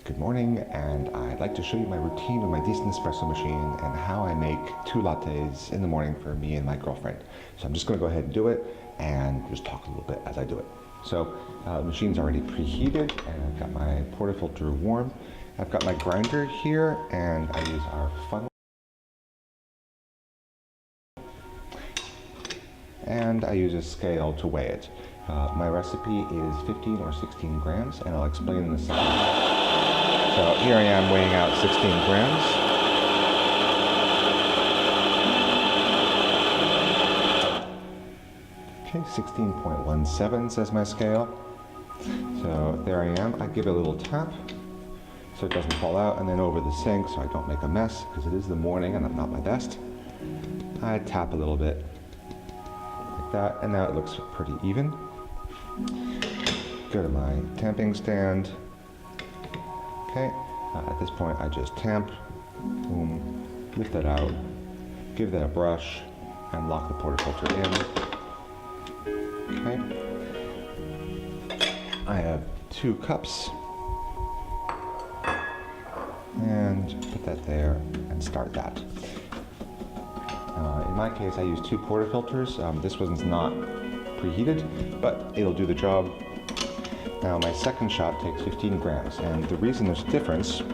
Good morning, and I'd like to show you my routine with my decent espresso machine and how I make 2 lattes in the morning for me and my girlfriend. So I'm just going to go ahead and do it and just talk a little bit as I do it. So the machine's already preheated and I've got my portafilter warm. I've got my grinder here and I use our funnel. And I use a scale to weigh it. My recipe is 15 or 16 grams and I'll explain in a second. So here I am weighing out 16 grams. Okay, 16.17 says my scale. So there I am. I give it a little tap so it doesn't fall out, and then over the sink so I don't make a mess because it is the morning and I'm not my best. I tap a little bit like that, and now it looks pretty even. Go to my tamping stand. Okay, at this point I just tamp, boom, lift that out, give that a brush, and lock the portafilter in. Okay, I have 2 cups, and put that there and start that. In my case I use 2 portafilters. This one's not preheated, but it'll do the job. Now my second shot takes 15 grams, and the reason there's a difference, I'm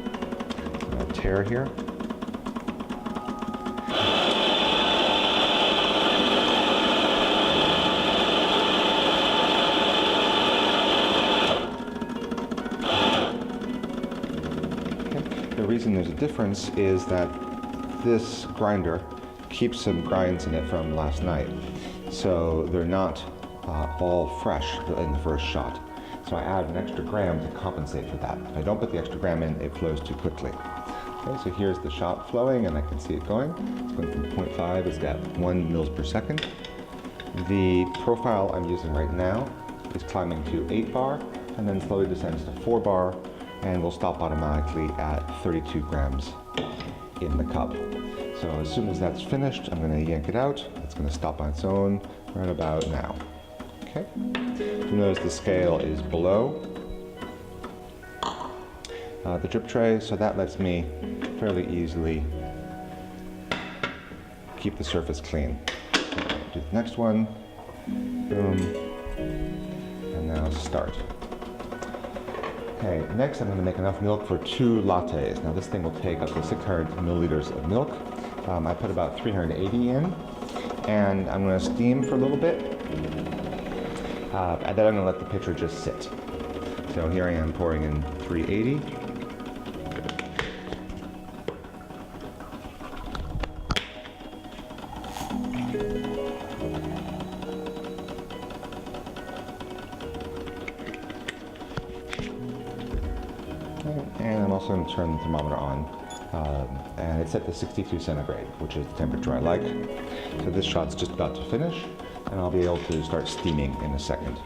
going to tear here. Okay. The reason there's a difference is that this grinder keeps some grinds in it from last night, so they're not all fresh in the first shot. So I add an extra gram to compensate for that. If I don't put the extra gram in, it flows too quickly. Okay, so here's the shot flowing, and I can see it going. It's going from 0.5, it's at 1 mils per second. The profile I'm using right now is climbing to 8 bar, and then slowly descends to 4 bar, and will stop automatically at 32 grams in the cup. So as soon as that's finished, I'm going to yank it out. It's going to stop on its own right about now. Okay. You'll notice the scale is below the drip tray, so that lets me fairly easily keep the surface clean. Do the next one, boom, and now start. Okay, next I'm going to make enough milk for 2 lattes. Now this thing will take up to 600 milliliters of milk. I put about 380 in, and I'm going to steam for a little bit. And then I'm going to let the pitcher just sit. So here I am pouring in 380. And I'm also going to turn the thermometer on. And it's set to 62 centigrade, which is the temperature I like. So this shot's just about to finish, and I'll be able to start steaming in a second.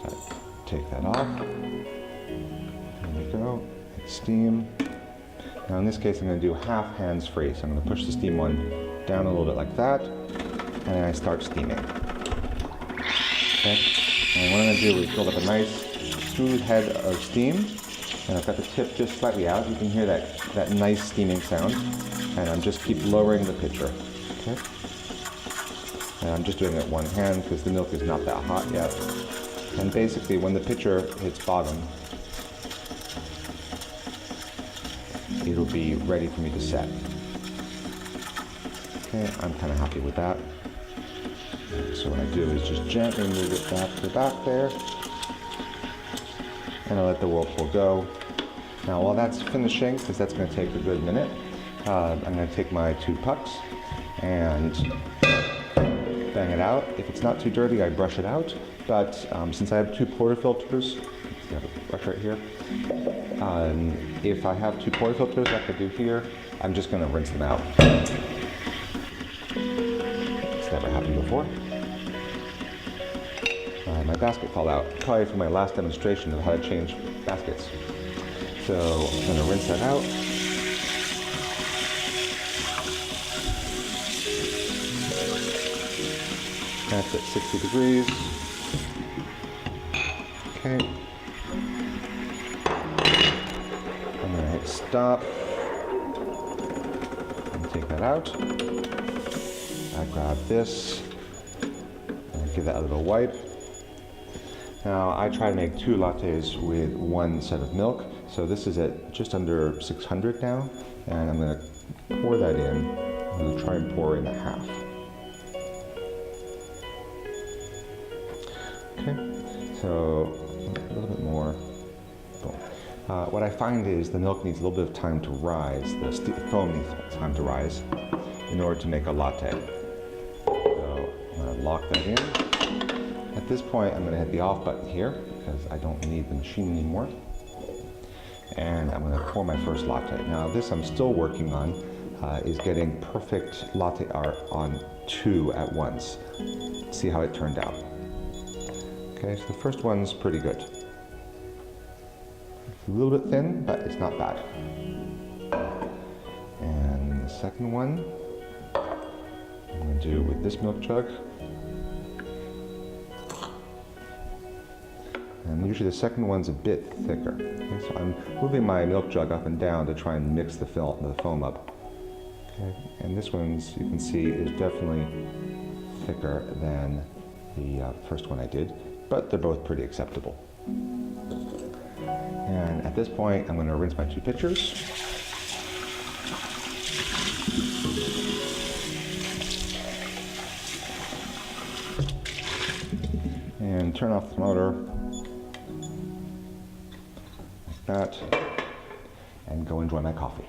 So take that off. There we go. Hit steam. Now in this case I'm going to do half hands free. So I'm going to push the steam one down a little bit like that, and then I start steaming. Okay. And what I'm going to do is build up a nice smooth head of steam. And I've got the tip just slightly out. You can hear that nice steaming sound. And I'm just keep lowering the pitcher. Okay. And I'm just doing it one hand because the milk is not that hot yet. And basically when the pitcher hits bottom, it'll be ready for me to set. Okay, I'm kind of happy with that. So what I do is just gently move it back to the back there. And I let the whirlpool go. Now while that's finishing, because that's going to take a good minute, I'm going to take my 2 pucks and bang it out. If it's not too dirty, I brush it out. But since I have 2 portafilters, I have a brush right here. If I have 2 portafilters like I do here, I'm just going to rinse them out. It's never happened before. My basket fell out, probably from my last demonstration of how to change baskets. So I'm going to rinse that out. That's at 60 degrees. Okay. I'm going stop and take that out. I grab this and give that a little wipe. Now I try to make 2 lattes with 1 set of milk. So this is at just under 600 now, and I'm going to pour that in. I'm going to try and pour in half. Okay, so a little bit more. Boom. What I find is the milk needs a little bit of time to rise, the foam needs time to rise in order to make a latte. So I'm going to lock that in. At this point, I'm going to hit the off button here because I don't need the machine anymore. And I'm going to pour my first latte. Now this I'm still working on is getting perfect latte art on 2 at once. See how it turned out. Okay, so the first one's pretty good. It's a little bit thin, but it's not bad. And the second one, I'm going to do with this milk jug. And usually the second one's a bit thicker. Okay, so I'm moving my milk jug up and down to try and mix the foam up. Okay, and this one's, you can see, is definitely thicker than the first one I did, but they're both pretty acceptable. And at this point, I'm going to rinse my 2 pitchers. And turn off the motor. That, and go enjoy my coffee.